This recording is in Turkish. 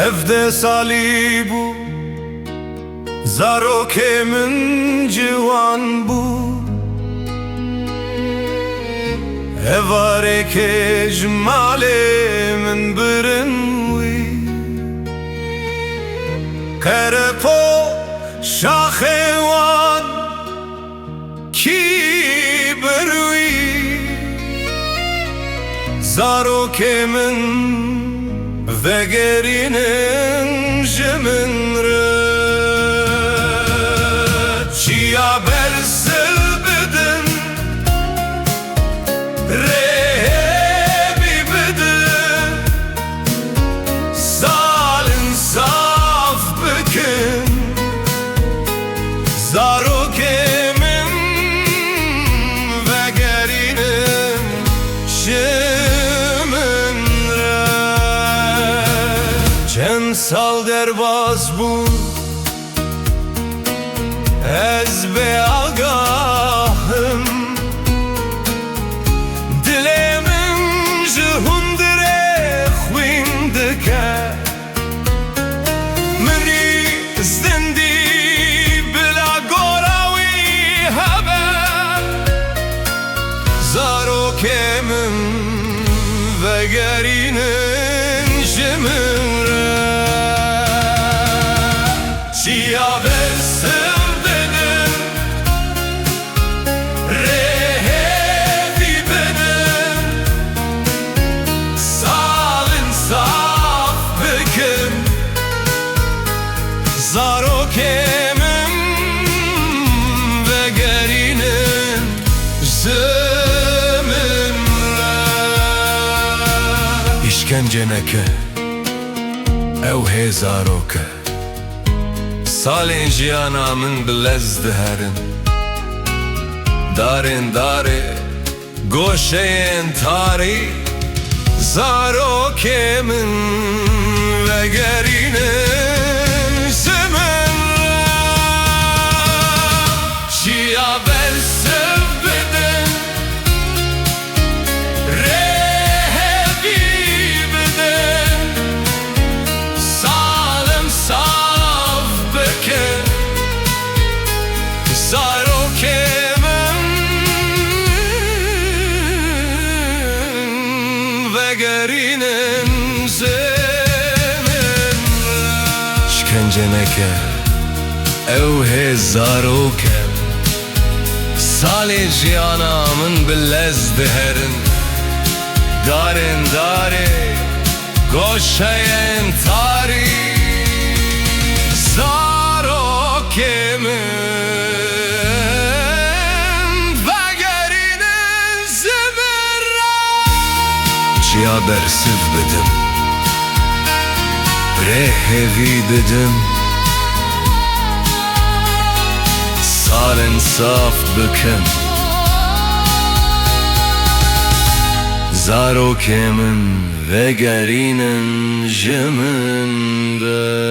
Evde salibu Zaroke min ciwan bu Evareke jmale min birin wi Kerepo şahe wan ki birwi Zaroke min vegerinin jemindre Çiya bersil bidin rehebi bidin Salin saf bikin Zarokemin vegerinin jemindre Çend sal derbaz bu Ez be agahım Dilemin jihundire khwindike Mri zindi bila gorawi habe Zarokemin vegerinin jemindre Çiya versin Zarokemin vegerinin zeminre İşkenceneke ew hê zaroke Salên jiyana min bi lez diherin Darên darê goşeyên tarî Zarokemin vegerinin Çiya bersiv bidin rehebi bidin Salim saf bikin Zarokemin vegerinin zeminre İşkenceneke ew hê zaroke Salê jiyana min bi lez diherin Darên darê goşeyên tarî Zarokemin vegerinin zeminre Çiya bersiv bidim rêhevî bidim Salên saf bikin Zarokemin vegerinin jemindre